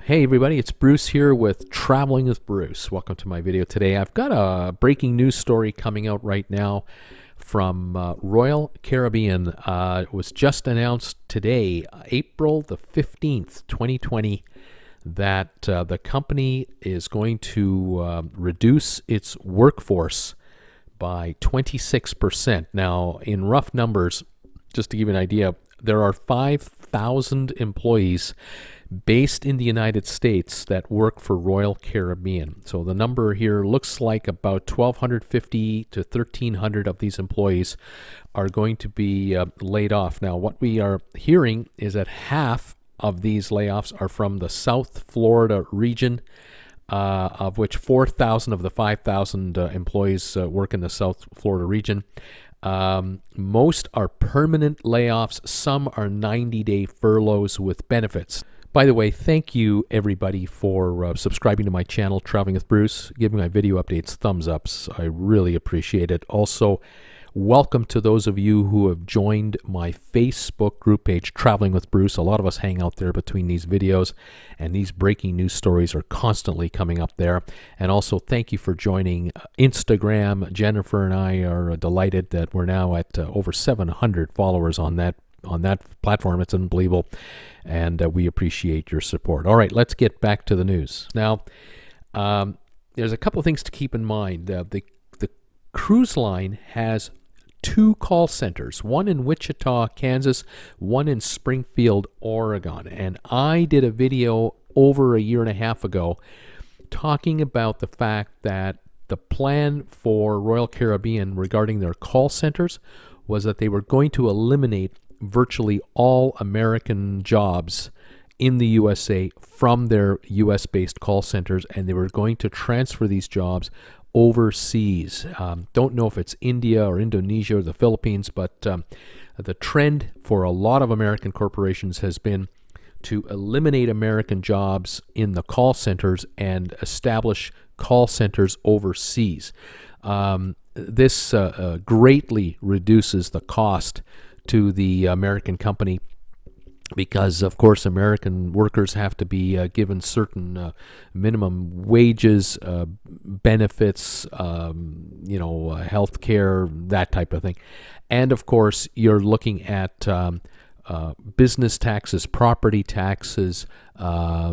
Hey everybody, it's Bruce here with Traveling with Bruce. Welcome to my video today. I've got a breaking news story coming out right now from Royal Caribbean. It was just announced today, April the 15th, 2020, that the company is going to reduce its workforce by 26%. Now, in rough numbers, just to give you an idea, there are 5,000 employees based in the United States that work for Royal Caribbean. So the number here looks like about 1,250 to 1,300 of these employees are going to be laid off. Now, what we are hearing is that half of these layoffs are from the South Florida region, of which 4,000 of the 5,000 employees work in the South Florida region. Most are permanent layoffs. Some are 90-day furloughs with benefits. By the way, thank you everybody for subscribing to my channel, Traveling with Bruce, giving my video updates thumbs ups. I really appreciate it. Also, welcome to those of you who have joined my Facebook group page, Traveling with Bruce. A lot of us hang out there between these videos, and these breaking news stories are constantly coming up there. And also, thank you for joining Instagram. Jennifer and I are delighted that we're now at over 700 followers on that platform. It's unbelievable, and we appreciate your support. All right, let's get back to the news. Now, there's a couple of things to keep in mind. The cruise line has two call centers, one in Wichita, Kansas, one in Springfield, Oregon. And I did a video over a year and a half ago talking about the fact that the plan for Royal Caribbean regarding their call centers was that they were going to eliminate virtually all American jobs in the USA from their US-based call centers, and they were going to transfer these jobs overseas. Don't know if it's India or Indonesia or the Philippines, but the trend for a lot of American corporations has been to eliminate American jobs in the call centers and establish call centers overseas. This greatly reduces the cost to the American company, because of course American workers have to be given certain minimum wages, benefits, health care, that type of thing. And of course you're looking at business taxes, property taxes that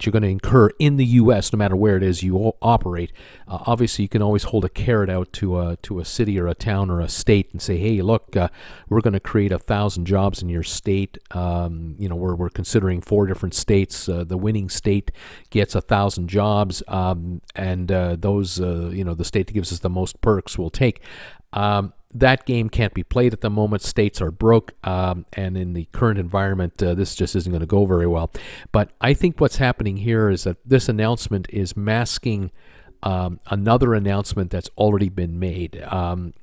you're going to incur in the U.S. no matter where it is you operate. Obviously, you can always hold a carrot out to a city or a town or a state and say, "Hey, look, we're going to create 1,000 jobs in your state. We're considering 4 different states. The winning state gets 1,000 jobs, and those, the state that gives us the most perks will take." That game can't be played at the moment. States are broke, and in the current environment, this just isn't going to go very well. But I think what's happening here is that this announcement is masking another announcement that's already been made.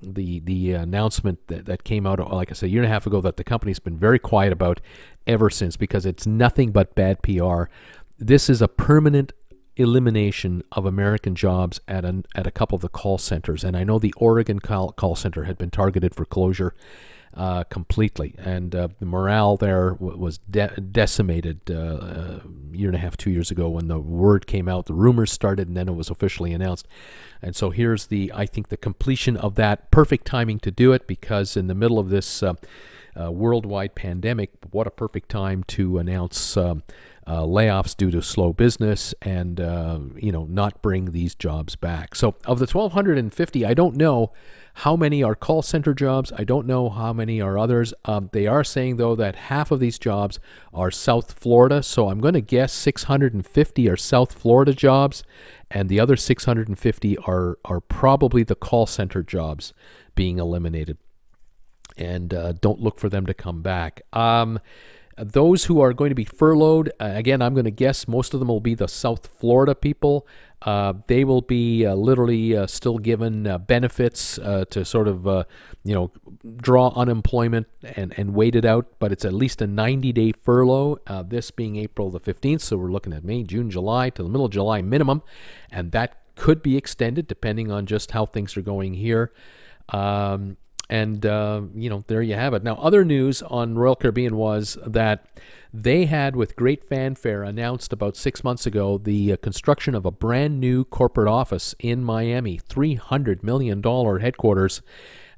The announcement that came out, like I said, a year and a half ago, that the company's been very quiet about ever since, because it's nothing but bad PR. This is a permanent elimination of American jobs at a couple of the call centers, and I know the Oregon call center had been targeted for closure completely, and the morale there was decimated a year and a half, 2 years ago, when the word came out, the rumors started, and then it was officially announced. And so here's I think the completion of that. Perfect timing to do it, because in the middle of this worldwide pandemic, what a perfect time to announce layoffs due to slow business and not bring these jobs back. So of the 1,250, I don't know how many are call center jobs. I don't know how many are others. They are saying, though, that half of these jobs are South Florida. So I'm going to guess 650 are South Florida jobs, and the other 650 are probably the call center jobs being eliminated. And don't look for them to come back. Those who are going to be furloughed, again, I'm going to guess most of them will be the South Florida people. They will be literally still given benefits to sort of, draw unemployment and wait it out. But it's at least a 90-day furlough, this being April the 15th. So we're looking at May, June, July to the middle of July minimum. And that could be extended depending on just how things are going here. And, there you have it. Now, other news on Royal Caribbean was that they had, with great fanfare, announced about 6 months ago the construction of a brand new corporate office in Miami, $300 million headquarters.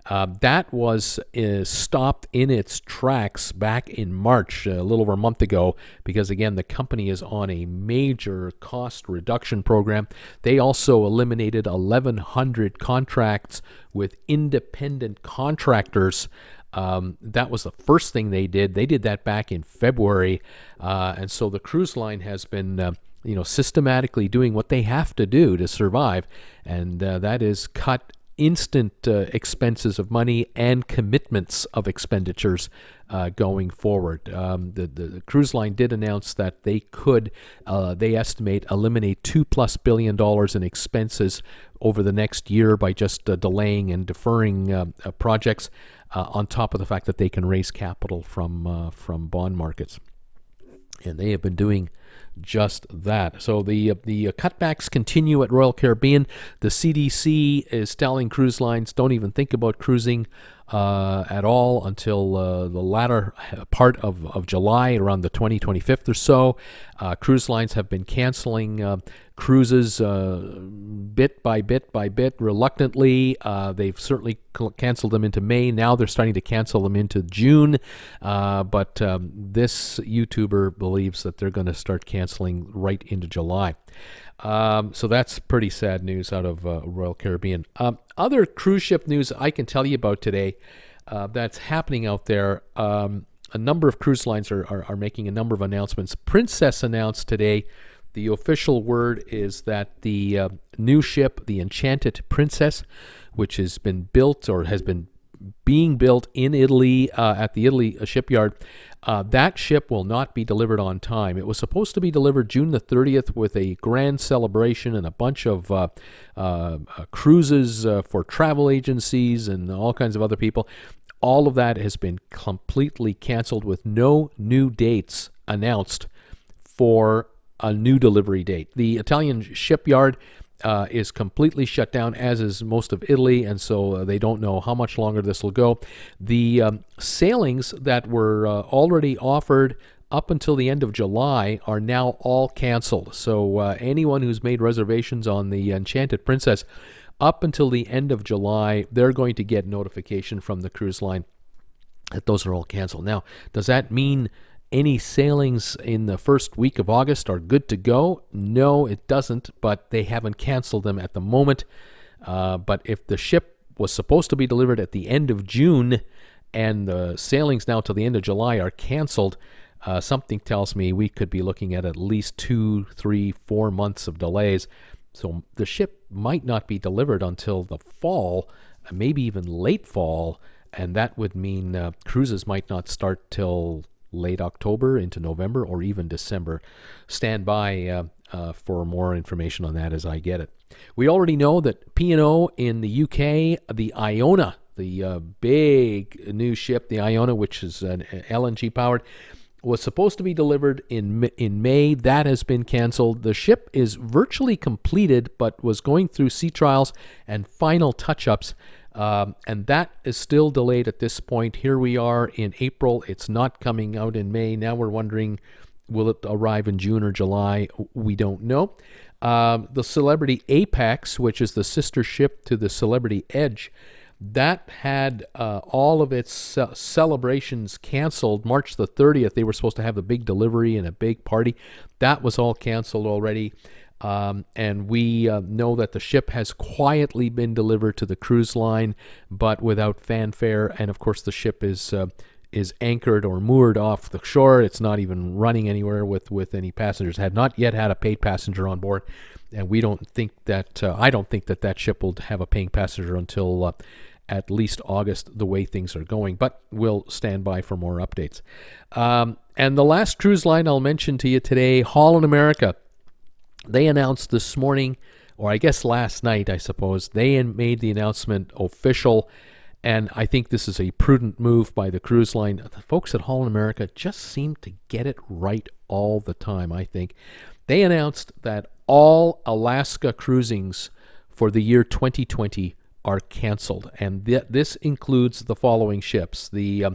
That was stopped in its tracks back in March, a little over a month ago, because, again, the company is on a major cost reduction program. They also eliminated 1,100 contracts with independent contractors. That was the first thing they did. They did that back in February. And so the cruise line has been systematically doing what they have to do to survive, and that is cut instant expenses of money and commitments of expenditures going forward. The cruise line did announce that they could, they estimate, eliminate $2+ billion in expenses over the next year by just delaying and deferring projects, on top of the fact that they can raise capital from bond markets. And they have been doing just that. So the cutbacks continue at Royal Caribbean. The CDC is telling cruise lines, don't even think about cruising at all until the latter part of July, around the 25th or so. Cruise lines have been canceling cruises bit by bit, reluctantly. They've certainly canceled them into May. Now they're starting to cancel them into June. But this YouTuber believes that they're going to start canceling right into July. So that's pretty sad news out of Royal Caribbean. Other cruise ship news I can tell you about today that's happening out there. A number of cruise lines are making a number of announcements. Princess announced today, the official word is that the new ship, the Enchanted Princess, which has been built or has been being built in Italy at the Italy shipyard, that ship will not be delivered on time. It was supposed to be delivered June the 30th with a grand celebration and a bunch of cruises for travel agencies and all kinds of other people. All of that has been completely canceled with no new dates announced for a new delivery date. The Italian shipyard is completely shut down, as is most of Italy, and so they don't know how much longer this will go. The sailings that were already offered up until the end of July are now all canceled. So anyone who's made reservations on the Enchanted Princess up until the end of July, they're going to get notification from the cruise line that those are all canceled. Now, does that mean any sailings in the first week of August are good to go? No, it doesn't, but they haven't canceled them at the moment. But if the ship was supposed to be delivered at the end of June and the sailings now to the end of July are canceled, something tells me we could be looking at least 2, 3, 4 months of delays. So the ship might not be delivered until the fall, maybe even late fall, and that would mean cruises might not start till late October into November or even December. Stand by for more information on that as I get it. We already know that P&O in the UK, the Iona, the big new ship, the Iona, which is an LNG powered, was supposed to be delivered in May. That has been canceled. The ship is virtually completed, but was going through sea trials and final touch-ups. And that is still delayed at this point. Here we are in April. It's not coming out in May. Now we're wondering, will it arrive in June or July? We don't know. The Celebrity Apex, which is the sister ship to the Celebrity Edge, that had all of its celebrations canceled. March the 30th, they were supposed to have a big delivery and a big party. That was all canceled already. And we know that the ship has quietly been delivered to the cruise line, but without fanfare. And of course, the ship is anchored or moored off the shore. It's not even running anywhere with any passengers. Had not yet had a paid passenger on board, and we don't think that I don't think that ship will have a paying passenger until at least August, the way things are going. But we'll stand by for more updates. And the last cruise line I'll mention to you today, Holland America. They announced this morning, or I guess last night, I suppose, they made the announcement official, and I think this is a prudent move by the cruise line. The folks at Holland America just seem to get it right all the time, I think. They announced that all Alaska cruisings for the year 2020 are canceled. And this includes the following ships: the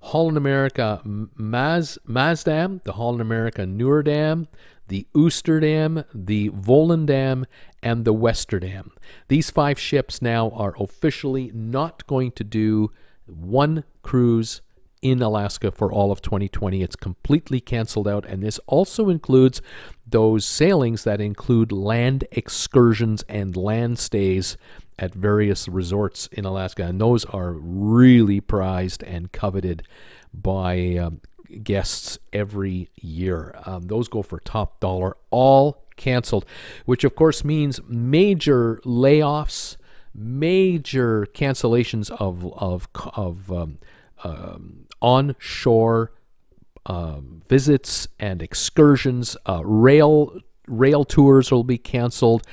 Holland America Maasdam, the Holland America Noordam, the Oosterdam, the Volendam, and the Westerdam. These 5 ships now are officially not going to do one cruise in Alaska for all of 2020. It's completely canceled out, and this also includes those sailings that include land excursions and land stays at various resorts in Alaska, and those are really prized and coveted by guests every year. Those go for top dollar, all canceled, which of course means major layoffs, major cancellations of onshore visits and excursions. Rail tours will be canceled.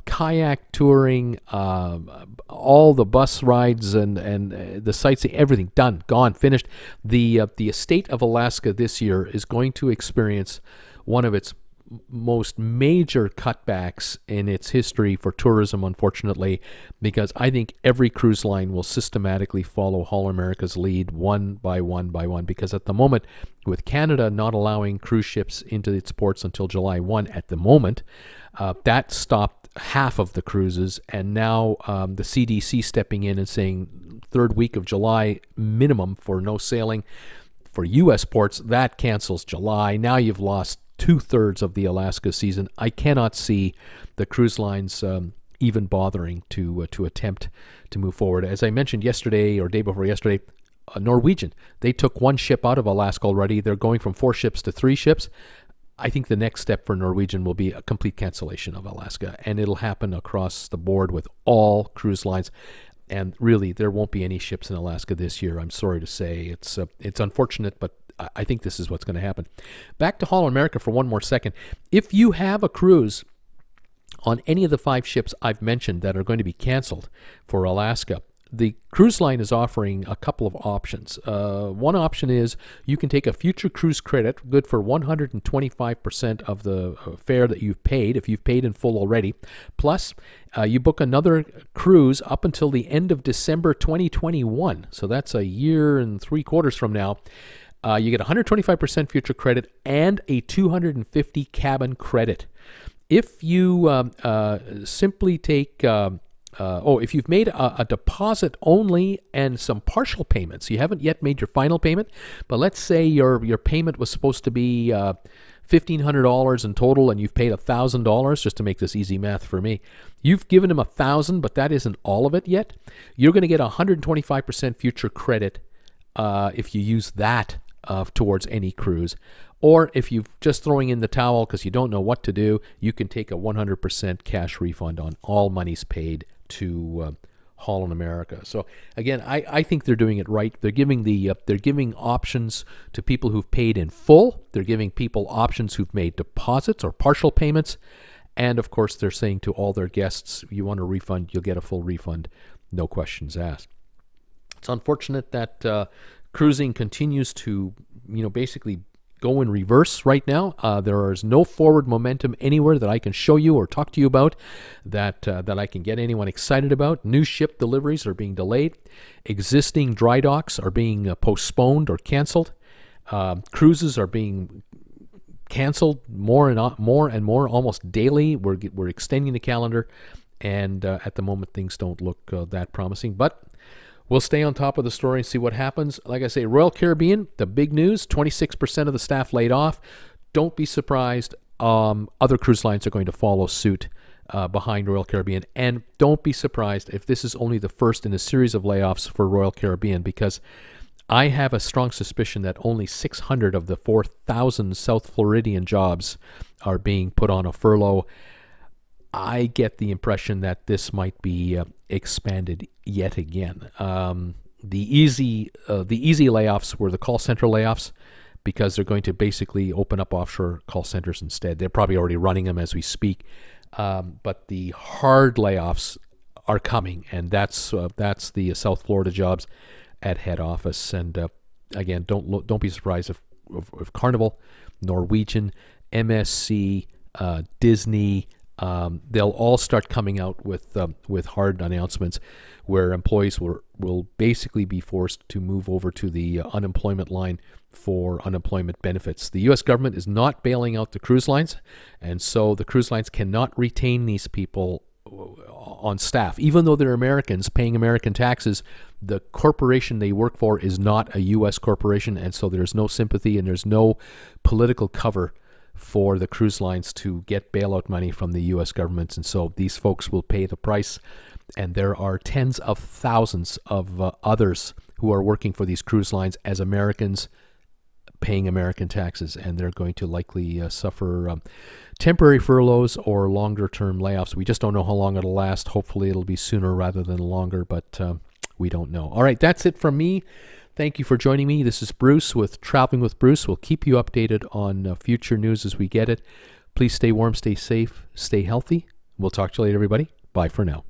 Kayak touring, all the bus rides and the sightseeing, everything done, gone, finished. The estate of Alaska this year is going to experience one of its most major cutbacks in its history for tourism, unfortunately, because I think every cruise line will systematically follow Holland America's lead one by one by one, because at the moment, with Canada not allowing cruise ships into its ports until July 1 at the moment, that stopped half of the cruises, and now the CDC stepping in and saying third week of July minimum for no sailing for U.S. ports. That cancels July. Now you've lost 2/3 of the Alaska season. I cannot see the cruise lines even bothering to attempt to move forward. As I mentioned yesterday or day before yesterday, Norwegian, they took 1 ship out of Alaska already. They're going from 4 ships to 3 ships. I think the next step for Norwegian will be a complete cancellation of Alaska, and it'll happen across the board with all cruise lines. And really, there won't be any ships in Alaska this year. I'm sorry to say. It's unfortunate, but I think this is what's going to happen. Back to Holland America for one more second. If you have a cruise on any of the 5 ships I've mentioned that are going to be canceled for Alaska, the cruise line is offering a couple of options. One option is you can take a future cruise credit, good for 125% of the fare that you've paid, if you've paid in full already. Plus, you book another cruise up until the end of December 2021. So that's a year and 3/4 from now. You get 125% future credit and a 250 cabin credit. If you simply take... if you've made a deposit only and some partial payments, you haven't yet made your final payment, but let's say your payment was supposed to be $1,500 in total and you've paid $1,000, just to make this easy math for me. You've given them $1,000, but that isn't all of it yet. You're going to get 125% future credit if you use that towards any cruise. Or if you're just throwing in the towel because you don't know what to do, you can take a 100% cash refund on all monies paid to Holland America. So again, I think they're doing it right. They're giving options to people who've paid in full. They're giving people options who've made deposits or partial payments. And of course, they're saying to all their guests, you want a refund, you'll get a full refund, no questions asked. It's unfortunate that cruising continues to, basically go in reverse right now. There is no forward momentum anywhere that I can show you or talk to you about that I can get anyone excited about. New ship deliveries are being delayed. Existing dry docks are being postponed or canceled. Cruises are being canceled more and more almost daily. We're extending the calendar, and at the moment things don't look that promising, but we'll stay on top of the story and see what happens. Like I say, Royal Caribbean, the big news, 26% of the staff laid off. Don't be surprised. Other cruise lines are going to follow suit behind Royal Caribbean. And don't be surprised if this is only the first in a series of layoffs for Royal Caribbean, because I have a strong suspicion that only 600 of the 4,000 South Floridian jobs are being put on a furlough. I get the impression that this might be expanded yet again. The easy layoffs were the call center layoffs, because they're going to basically open up offshore call centers instead. They're probably already running them as we speak. But the hard layoffs are coming, and that's the South Florida jobs at head office. And again, don't be surprised if Carnival, Norwegian, MSC, Disney, they'll all start coming out with hard announcements where employees will basically be forced to move over to the unemployment line for unemployment benefits. The U.S. government is not bailing out the cruise lines, and so the cruise lines cannot retain these people on staff. Even though they're Americans paying American taxes, the corporation they work for is not a U.S. corporation, and so there's no sympathy and there's no political cover for the cruise lines to get bailout money from the U.S. government. And so these folks will pay the price, and there are tens of thousands of others who are working for these cruise lines as Americans paying American taxes, and they're going to likely suffer temporary furloughs or longer-term layoffs. We just don't know how long it'll last. Hopefully it'll be sooner rather than longer, but we don't know. All right, that's it from me. Thank you for joining me. This is Bruce with Traveling with Bruce. We'll keep you updated on future news as we get it. Please stay warm, stay safe, stay healthy. We'll talk to you later, everybody. Bye for now.